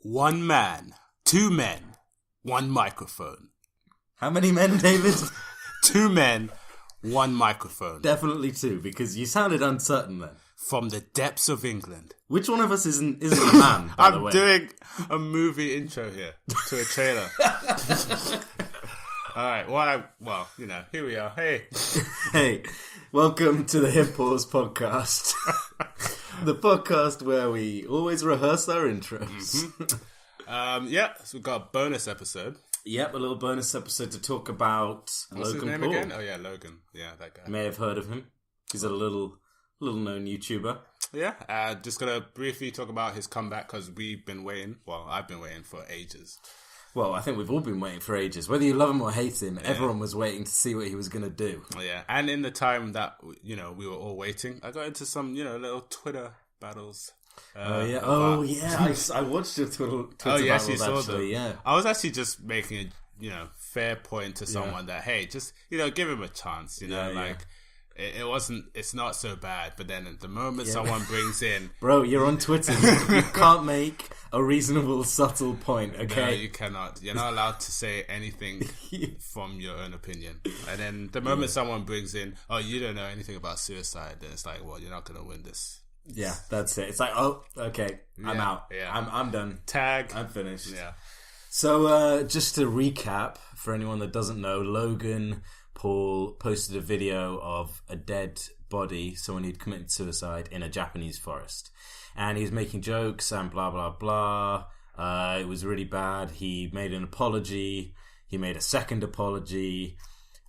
One man, two men, one microphone. How many men, David? Two men, one microphone. Definitely two, because you sounded uncertain then. From the depths of England. Which one of us isn't a man, by the way? I'm doing a movie intro here to a trailer. Alright, well, here we are. Hey. Hey, welcome to the Hip Pause podcast. The podcast where we always rehearse our intros. Mm-hmm. So we've got a bonus episode. Yep, a little bonus episode to talk about What's Logan his name Paul. again? Oh yeah, Logan. Yeah, that guy. You may have heard of him. He's a little known YouTuber. Yeah, just gonna briefly talk about his comeback because we've been waiting. Well, I've been waiting for ages. Well, I think we've all been waiting for ages. Whether you love him or hate him, everyone was waiting to see what he was going to do. Yeah, and in the time that, we were all waiting, I got into some, little Twitter battles. I watched your Twitter yes, you battles, saw actually, them. yeah. I was actually just making a, fair point to someone that, hey, just, give him a chance, it's not so bad, but then at the moment someone brings in... Bro, you're on Twitter. You can't make a reasonable, subtle point, okay? No, you cannot. You're not allowed to say anything from your own opinion. And then the moment someone brings in, oh, you don't know anything about suicide, then it's like, well, you're not going to win this. Yeah, that's it. It's like, oh, okay, I'm out. Yeah. I'm done. Tag. I'm finished. Yeah. So, just to recap, for anyone that doesn't know, Logan Paul posted a video of a dead body, someone who'd committed suicide in a Japanese forest. And he was making jokes and blah, blah, blah. It was really bad. He made an apology. He made a second apology.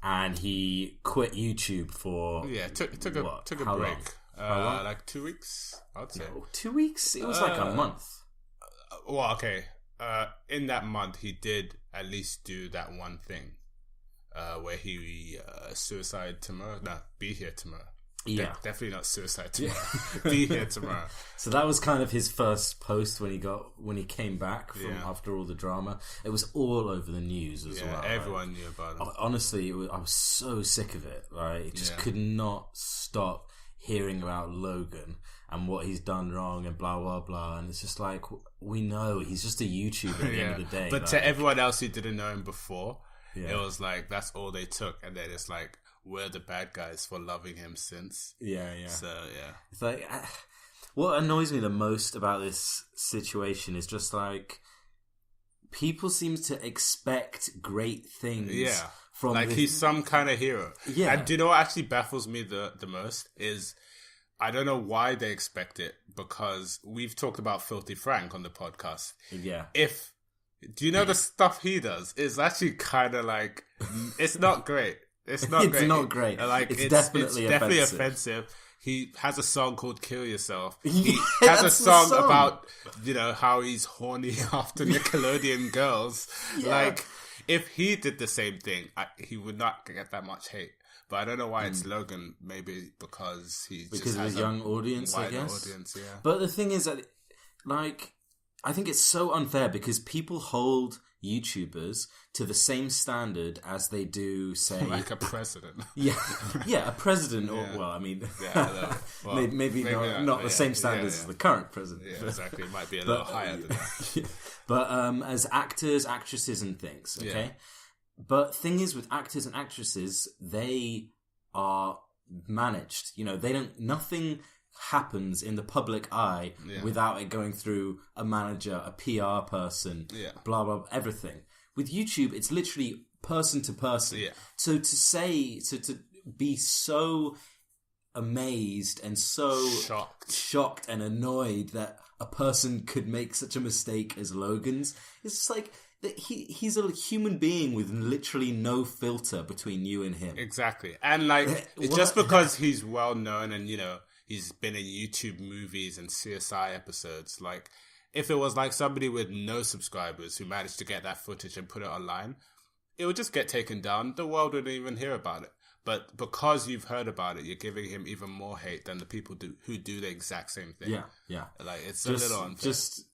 And he quit YouTube for... Yeah, took a break. Long? Like 2 weeks, I'd say. No, 2 weeks? It was like a month. Well, okay. In that month, he did at least do that one thing. Where he suicide tomorrow. No, be here tomorrow. Yeah, definitely not suicide tomorrow. Be here tomorrow. So that was kind of his first post when he came back from after all the drama. It was all over the news as well. Everyone knew about it. Honestly, I was so sick of it. Right, just could not stop hearing about Logan and what he's done wrong and blah blah blah. And it's just like, we know he's just a YouTuber at the end of the day. But to everyone else who didn't know him before. Yeah. It was like, that's all they took. And then it's like, we're the bad guys for loving him since. Yeah. So, yeah. It's like, what annoys me the most about this situation is just like, people seem to expect great things. Yeah. From like, he's some kind of hero. Yeah. And do you know what actually baffles me the most? Is, I don't know why they expect it, because we've talked about Filthy Frank on the podcast. Yeah. Do you know the stuff he does is actually kind of like, it's not great. It's not great. It's not great. Like, it's definitely offensive. He has a song called Kill Yourself. He has a song about, how he's horny after Nickelodeon girls. Yeah. Like, if he did the same thing, he would not get that much hate. But I don't know why it's Logan. Maybe because because of his young audience, I guess. Audience, yeah. But the thing is that, like, I think it's so unfair because people hold YouTubers to the same standard as they do, say... like a president. Yeah, a president, or, well, I mean... maybe not the same standards as the current president. Yeah, exactly. It might be a little higher than that. But as actors, actresses and things, okay? Yeah. But thing is, with actors and actresses, they are managed. They don't... Nothing happens in the public eye without it going through a manager, a PR person, blah, blah, everything. With YouTube, it's literally person to person. Yeah. So to be so amazed and so shocked and annoyed that a person could make such a mistake as Logan's, it's just like... He's a human being with literally no filter between you and him. Exactly. And like, just because he's well known and, he's been in YouTube movies and CSI episodes. Like, if it was like somebody with no subscribers who managed to get that footage and put it online, it would just get taken down. The world wouldn't even hear about it. But because you've heard about it, you're giving him even more hate than the people who do the exact same thing. Yeah. Like, it's a little unfair. Just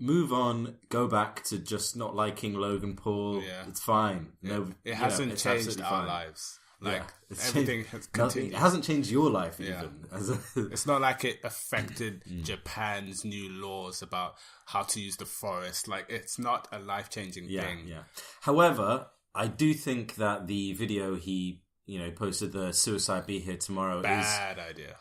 move on. Go back to just not liking Logan Paul. Yeah. It's fine. Yeah. It hasn't changed our lives. Like, everything has continued. It hasn't changed your life, even. It's not like it affected Japan's new laws about how to use the forest. Like, it's not a life-changing thing. Yeah. However, I do think that the video he posted, the suicide be here tomorrow, bad idea.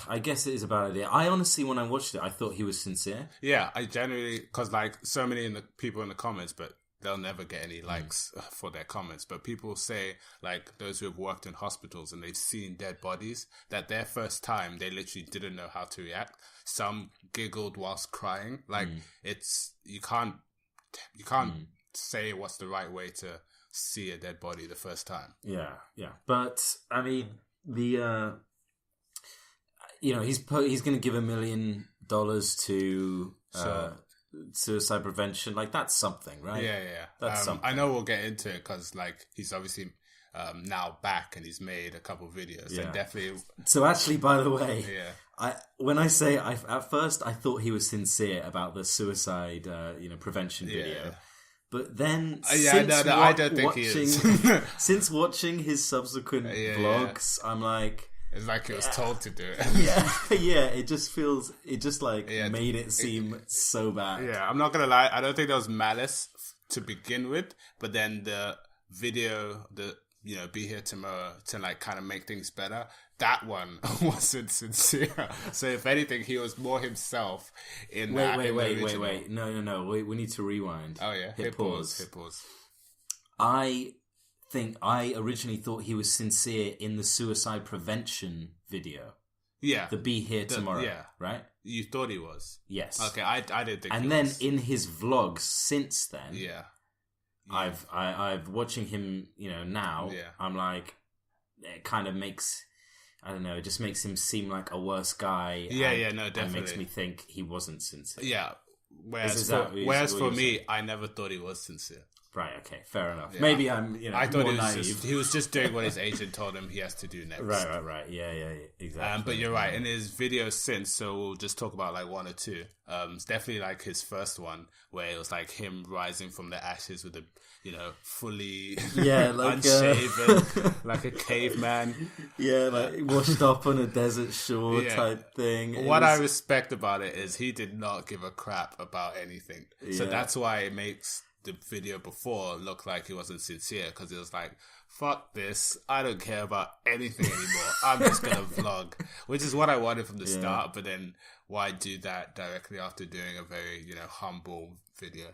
I guess it is a bad idea. I honestly, when I watched it, I thought he was sincere. Yeah, I generally, because like so many people in the comments, but they'll never get any likes for their comments. But people say, like, those who have worked in hospitals and they've seen dead bodies, that their first time, they literally didn't know how to react. Some giggled whilst crying. Like, you can't say what's the right way to see a dead body the first time. Yeah. But, I mean, he's going to give $1 million to... suicide prevention, like, that's something, right? Yeah. That's something. I know we'll get into it because, like, he's obviously now back and he's made a couple of videos. Yeah. And definitely. So actually, by the way, when I say at first I thought he was sincere about the suicide, prevention video, but then I don't think he is. Since watching his subsequent vlogs, I'm like. It's like it was told to do it. It just made it seem so bad. Yeah, I'm not gonna lie, I don't think there was malice to begin with, but then the video, be here tomorrow to like kind of make things better, that one wasn't sincere. So if anything, he was more himself in that. Wait. No. We need to rewind. Oh yeah, hit pause. I originally thought he was sincere in the suicide prevention video. Yeah. The Be Here Tomorrow, right? You thought he was? Yes. Okay, I didn't think and he then was. in his vlogs since then, I've watching him, now, I'm like, it kind of makes, I don't know, it just makes him seem like a worse guy. No, definitely. And makes me think he wasn't sincere. Yeah. Whereas for me, I never thought he was sincere. Right, okay, fair enough. Yeah. Maybe I'm, I thought more naive. He was just doing what his agent told him he has to do next. Right. Yeah, exactly. But you're right. In his videos since, so we'll just talk about like one or two. It's definitely like his first one where it was like him rising from the ashes with a, fully like unshaven, like a caveman. Yeah, like washed up on a desert shore type thing. What I respect about it is he did not give a crap about anything. So that's why it makes the video before looked like he wasn't sincere, because it was like, fuck this, I don't care about anything anymore, I'm just gonna vlog, which is what I wanted from the start. But then why do that directly after doing a very humble video?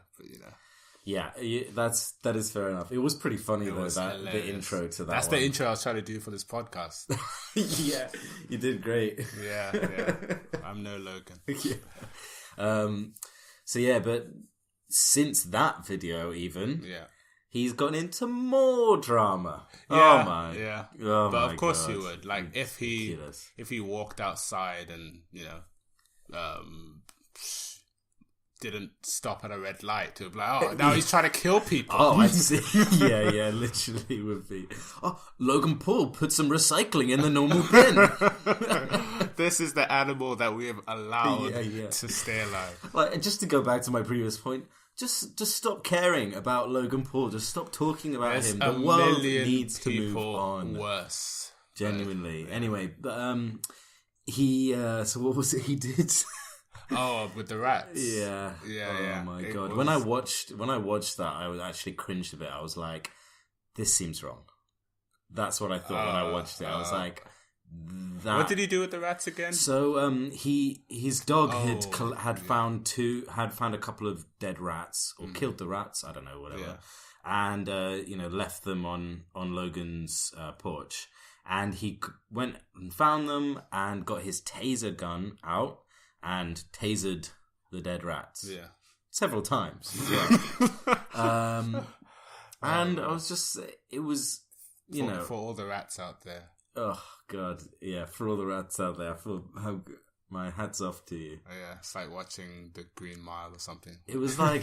But that is fair enough. It was pretty funny though, the intro to that. That's the intro I was trying to do for this podcast. Yeah, you did great. Yeah. I'm no Logan. But since that video, he's gone into more drama. Oh my but of course he would. Like if he walked outside and didn't stop at a red light, to be like, oh, now he's trying to kill people. Oh, I see. Yeah, literally would be. Oh, Logan Paul put some recycling in the normal bin. This is the animal that we have allowed to stay alive. Like, just to go back to my previous point, just stop caring about Logan Paul. Just stop talking about him. The world needs to move on. Worse. Genuinely. Right. Anyway, he. So what was it he did? Oh, with the rats. Yeah. Oh my god. When I watched that, I was actually cringed a bit. I was like, this seems wrong. That's what I thought when I watched it. I was like, what did he do with the rats again? So his dog had found a couple of dead rats, or killed the rats, I don't know, whatever. And left them on Logan's porch. And he went and found them and got his taser gun out and tasered the dead rats. Yeah. Several times. And I was just, it was, for all the rats out there. Oh, God. Yeah, for all the rats out there. My hat's off to you. Oh, yeah, it's like watching The Green Mile or something. It was like...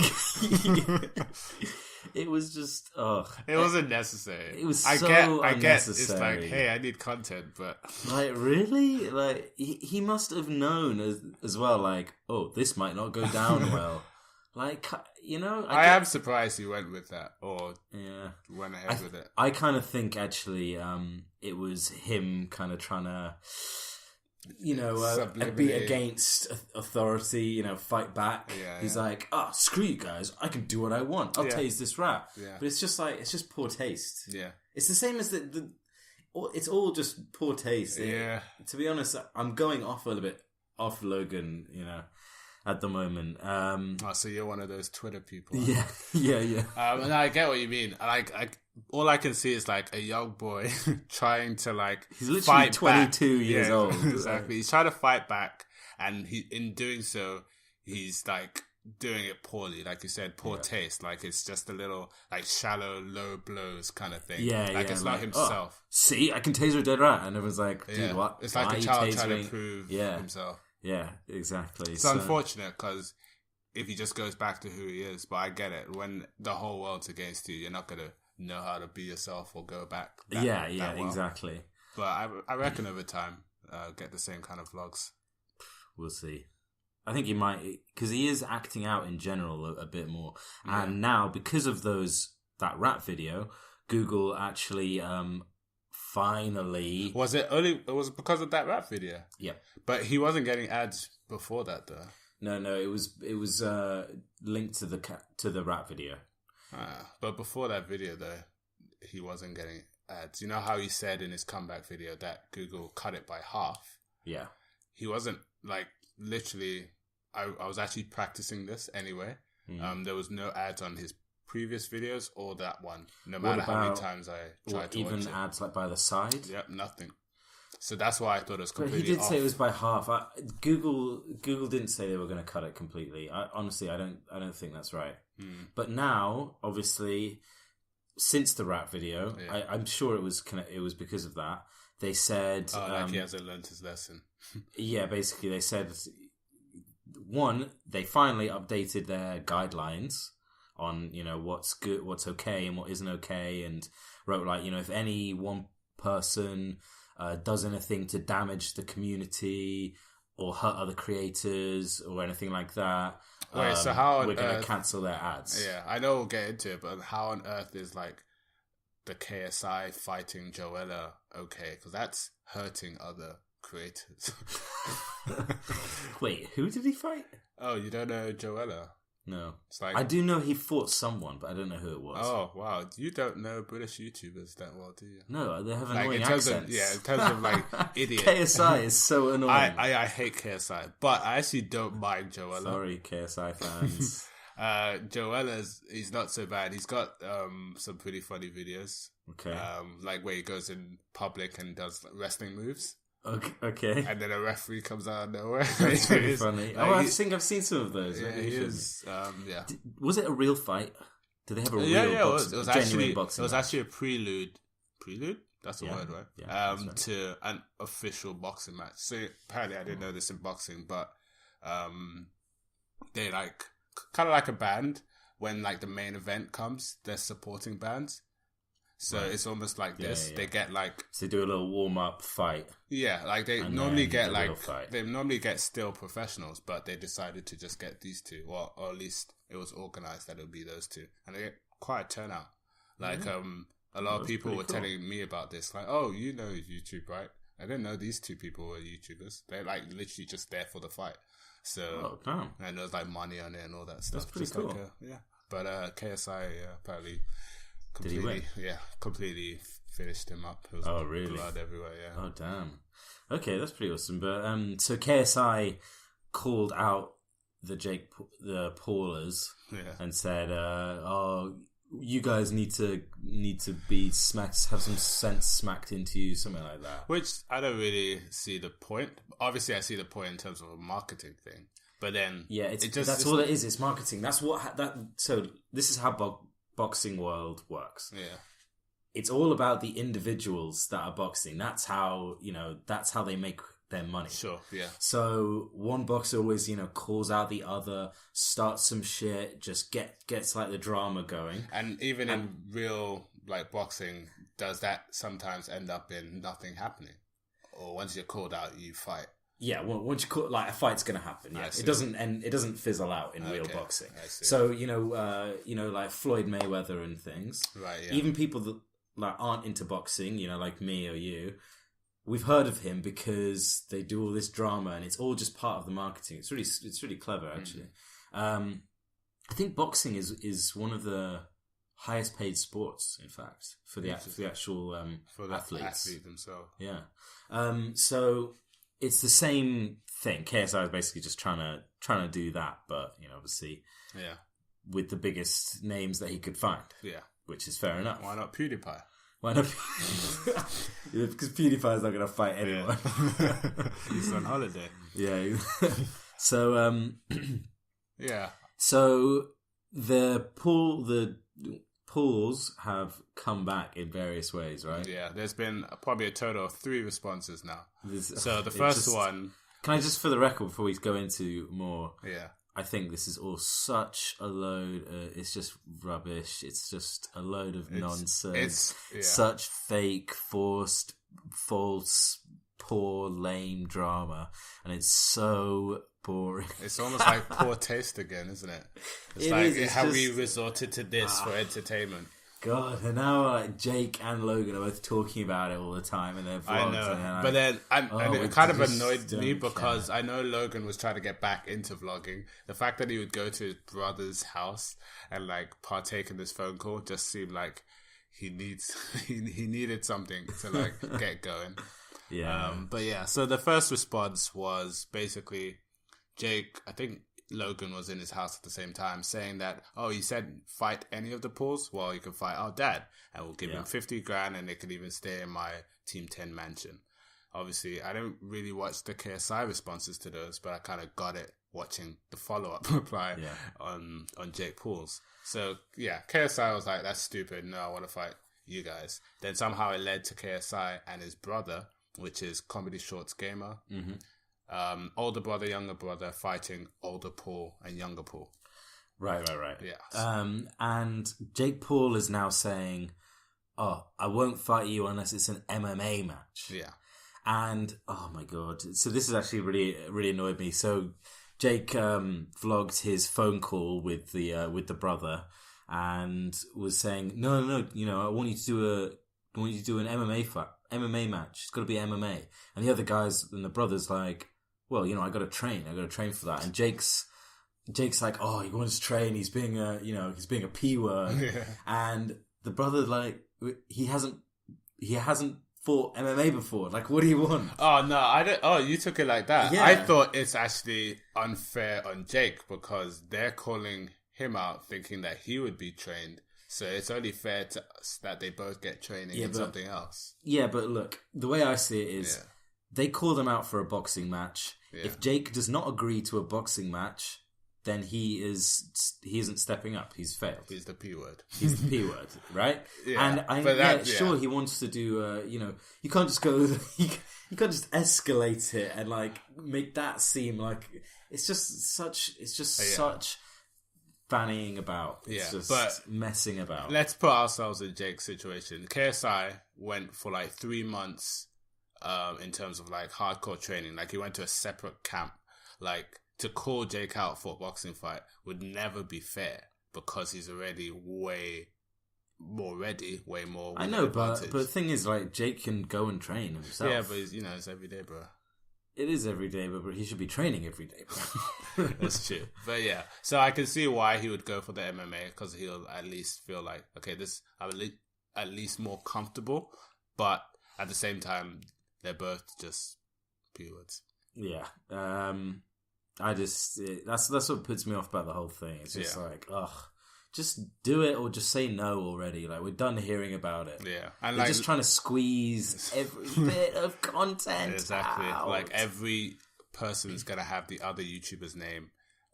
It was just... It wasn't necessary. It was so I unnecessary. get it's like, hey, I need content, but... Like, really? Like, he must have known as well, like, oh, this might not go down well. Like, you know, I am surprised he went with that, or went ahead with it. I kind of think actually, it was him kind of trying to, you know, be against authority, you know, fight back. He's like, screw you guys, I can do what I want. I'll tase this rap. But it's just like, it's just poor taste. It's the same as it's all just poor taste. To be honest, I'm going off a little bit off Logan, you know, at the moment. So you're one of those Twitter people. Yeah. And I get what you mean. All I can see is like a young boy trying to like he's literally 22 years old. Exactly. He's trying to fight back, and in doing so, he's like doing it poorly. Like you said, poor taste. Like it's just a little like shallow, low blows kind of thing. Like it's not himself. See, I can taser a dead rat, and everyone's like, dude, what? It's like a child trying to prove himself. Yeah, exactly. It's unfortunate because if he just goes back to who he is, but I get it. When the whole world's against you, you're not gonna know how to be yourself or go back. That well. Exactly. But I reckon over time, get the same kind of vlogs. We'll see. I think he might, because he is acting out in general a bit more. And now, because of that rap video, Google actually finally... Was it because of that rap video? Yeah. But he wasn't getting ads before that, though. No, it was linked to the rap video. But before that video, though, he wasn't getting ads. You know how he said in his comeback video that Google cut it by half? Yeah. He wasn't, like, literally... I was actually practicing this anyway. There was no ads on his previous videos or that one, no matter how many times I tried to watch it. Even ads, like, by the side? Yep, nothing. So that's why I thought it was completely But he did off. say it was by half. Google didn't say they were going to cut it completely. Honestly, I don't think that's right. But now, obviously, since the rap video, I'm sure it was because of that. They said, like he hasn't learned his lesson. Basically, they said, one, they finally updated their guidelines on, you know, what's good, what's okay, and what isn't okay, and wrote like, you know, if any one person does anything to damage the community or hurt other creators or anything like that, so how we're going to cancel their ads. Yeah, I know we'll get into it, but how on earth is like the KSI fighting Joella okay? Because that's hurting other creators. Wait, who did he fight? Oh, you don't know Joella? No. It's like, I do know he fought someone, but I don't know who it was. Oh, wow. You don't know British YouTubers that well, do you? No, they have annoying accents. In terms of like idiot. KSI is so annoying. I hate KSI, but I actually don't mind Joella. Sorry, KSI fans. He's not so bad. He's got some pretty funny videos. Okay. Like where he goes in public and does wrestling moves. Okay. And then a referee comes out of nowhere. That's pretty funny. Like, I think I've seen some of those. Yeah, he is. Was it a real fight? Did they have a real it was genuine boxing? It was actually a prelude. Prelude? That's the word, right? Yeah, right. To an official boxing match. So apparently I didn't know this in boxing, but they like kind of like a band. When like the main event comes, they're supporting bands. So it's almost like this. They get like, so they do a little warm up fight. Yeah, like they normally get still professionals, but they decided to just get these two, or at least it was organized that it would be those two, and they get quite a turnout. Like a lot of people were telling me about this. Like, oh, you know YouTube, right? I didn't know these two people were YouTubers. They're like literally just there for the fight. So and there was like money on it and all that stuff. That's pretty cool. Like, but KSI apparently. Did he win? Yeah, completely finished him up. It was blood everywhere, yeah. Oh, damn. Okay, that's pretty awesome. But so KSI called out the Paulers and said, "Oh, you guys need to be smacked, have some sense smacked into you," something like that. Which I don't really see the point. Obviously, I see the point in terms of a marketing thing, but then that's all it is. It's marketing. That's what So this is how boxing world works. Yeah, it's all about the individuals that are boxing. That's how they make their money. Sure, yeah. So one boxer always calls out the other, starts some shit, just gets like the drama going. And even in real like boxing, does that sometimes end up in nothing happening? Or once you're called out, you fight? Yeah, well, once you call like a fight's going to happen. Yeah, it doesn't end. It doesn't fizzle out in real boxing. So like Floyd Mayweather and things. Right. Yeah. Even people that like aren't into boxing, like me or you, we've heard of him because they do all this drama, and it's all just part of the marketing. It's really clever, actually. I think boxing is one of the highest paid sports, in fact, for the actual for the athletes. Athlete themselves. Yeah. So it's the same thing. KSI is basically just trying to do that, but obviously, with the biggest names that he could find. Yeah, which is fair enough. Why not PewDiePie? Why not? Because PewDiePie is not going to fight anyone. He's on holiday. Yeah. So yeah. So the pools have come back in various ways, right? Yeah, there's been probably a total of 3 responses now. So the first one... Can I just, for the record, before we go into more... Yeah. I think this is all such a load... it's just rubbish. It's just a load of nonsense. Such fake, forced, false, poor, lame drama. And it's so... boring. It's almost like poor taste again, isn't it? It's we resorted to this for entertainment. God, and now Jake and Logan are both talking about it all the time in their vlogs. I know, but then it kind of annoyed me because I know Logan was trying to get back into vlogging. The fact that he would go to his brother's house and like partake in this phone call just seemed like he needed something to like get going. Yeah, but yeah. So the first response was basically Jake, I think Logan was in his house at the same time, saying that, he said fight any of the Pauls. Well, you can fight our dad, and we'll give him 50 grand, and they can even stay in my Team 10 mansion. Obviously, I don't really watch the KSI responses to those, but I kind of got it watching the follow-up reply on Jake Paul's. So, yeah, KSI was like, that's stupid. No, I want to fight you guys. Then somehow it led to KSI and his brother, which is Comedy Shorts Gamer. Mm-hmm. Older brother, younger brother fighting older Paul and younger Paul. Right. Yeah. And Jake Paul is now saying, I won't fight you unless it's an MMA match. Yeah. And, oh my God. So this has actually really, really annoyed me. So Jake vlogged his phone call with the brother and was saying, no, I want you to do an MMA match. It's got to be MMA. And the other guys and the brother's like, well, I got to train for that. And Jake's like, he wants to train. He's being a P word. Yeah. And the brother, like, he hasn't fought MMA before. Like, what do you want? Oh, no, I don't. Oh, you took it like that. Yeah. I thought it's actually unfair on Jake because they're calling him out thinking that he would be trained. So it's only fair to us that they both get training in something else. Yeah, but look, the way I see it is they call them out for a boxing match. Yeah. If Jake does not agree to a boxing match, then he isn't stepping up. He's failed. He's the P word. He's the P word, right? Yeah. And sure, he wants to do. You can't just go. You can't just escalate it and like make that seem like it's just such fannying about. It's just messing about. Let's put ourselves in Jake's situation. KSI went for like 3 months in terms of like hardcore training. Like he went to a separate camp. Like to call Jake out for a boxing fight would never be fair because he's already way more ready, way more. I know, but the thing is, like Jake can go and train himself. Yeah, but it's every day, bro. It is every day, but he should be training every day, bro. That's true. But yeah, so I can see why he would go for the MMA because he'll at least feel like, okay, this I'm at least more comfortable. But at the same time, they're both just P words. Yeah. That's what puts me off about the whole thing. It's just like, just do it or just say no already. Like, we're done hearing about it. Yeah. And they're just trying to squeeze every bit of content exactly. out. Like, every person is going to have the other YouTuber's name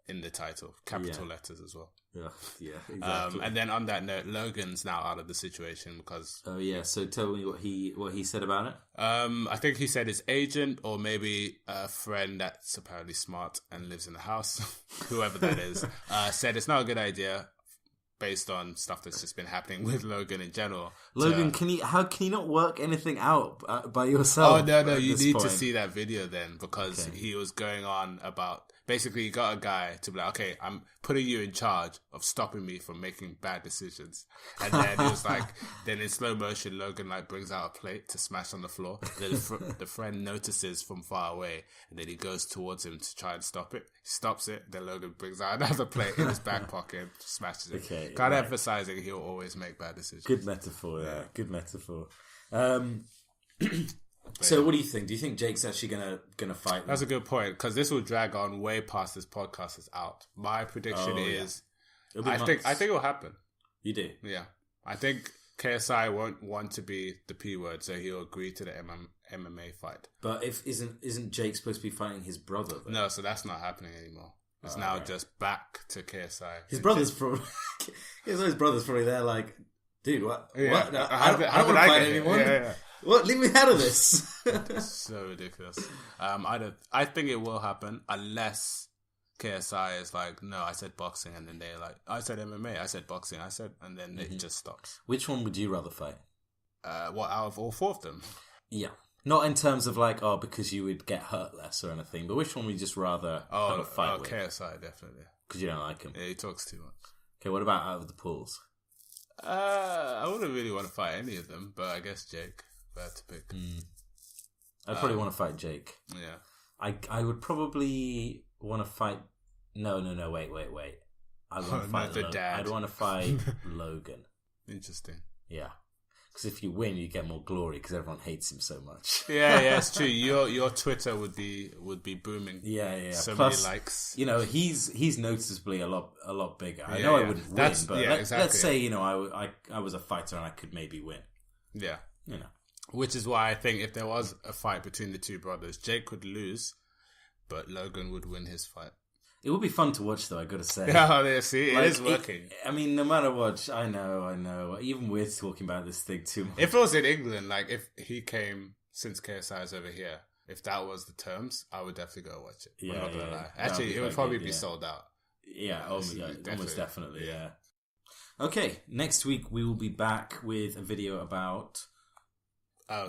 in the title. Capital letters as well. Yeah, exactly. And then on that note, Logan's now out of the situation because... Oh, yeah. So tell me what he said about it. I think he said his agent or maybe a friend that's apparently smart and lives in the house, whoever that is, said it's not a good idea. based on stuff that's just been happening with Logan in general. Logan, can you not work anything out by yourself? Oh no, you need to see that video then, because he was going on about, basically, you got a guy to be like, okay, I'm putting you in charge of stopping me from making bad decisions. And then he was like, then in slow motion, Logan like brings out a plate to smash on the floor. Then the friend notices from far away, and then he goes towards him to try and stop it. He stops it. Then Logan brings out another plate in his back pocket and smashes it. Okay, kind of emphasizing he'll always make bad decisions. Good metaphor, yeah. Good metaphor. So, what do you think? Do you think Jake's actually gonna fight? That's a good point, because this will drag on way past this podcast is out. My prediction is, I think it will happen. You do? Yeah, I think KSI won't want to be the P word, so he'll agree to the MMA fight. But isn't Jake supposed to be fighting his brother, though? No, so that's not happening anymore. It's now just back to KSI. His brother's probably his brother's probably there, like, dude, what? Yeah. What? No, I don't want to fight anyone. Yeah. What? Leave me out of this. It's so ridiculous. I think it will happen unless KSI is like, no, I said boxing, and then they're like, I said MMA, I said boxing, and then it just stops. Which one would you rather fight? What, out of all four of them? Yeah. Not in terms of like, because you would get hurt less or anything, but which one would you just rather have a fight with? KSI, definitely. Because you don't like him. Yeah, he talks too much. Okay, what about out of the pools? I wouldn't really want to fight any of them, but I guess Jake. If I had to pick. I'd probably want to fight Jake. Yeah. I would probably want to fight... No, wait. I want to fight Logan. I'd want to fight Logan. Interesting. Yeah. Because if you win, you get more glory because everyone hates him so much. Yeah, it's true. Your Twitter would be booming. Yeah. So Plus, many likes. You know, he's noticeably a lot bigger. I know I wouldn't win, but let's say, you know, I was a fighter and I could maybe win. Yeah. You know. Which is why I think if there was a fight between the two brothers, Jake would lose, but Logan would win his fight. It would be fun to watch, though, I gotta say. Yeah, see, it is working. I mean, no matter what, I know. Even we're talking about this thing too much. If it was in England, like if he came, since KSI is over here, if that was the terms, I would definitely go watch it. Yeah, I'm not gonna lie. Actually, it would probably be sold out. Yeah, almost definitely, yeah. Okay, next week we will be back with a video about...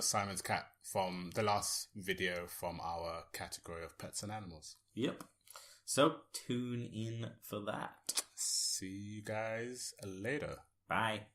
Simon's cat, from the last video from our category of pets and animals. Yep. So tune in for that. See you guys later. Bye.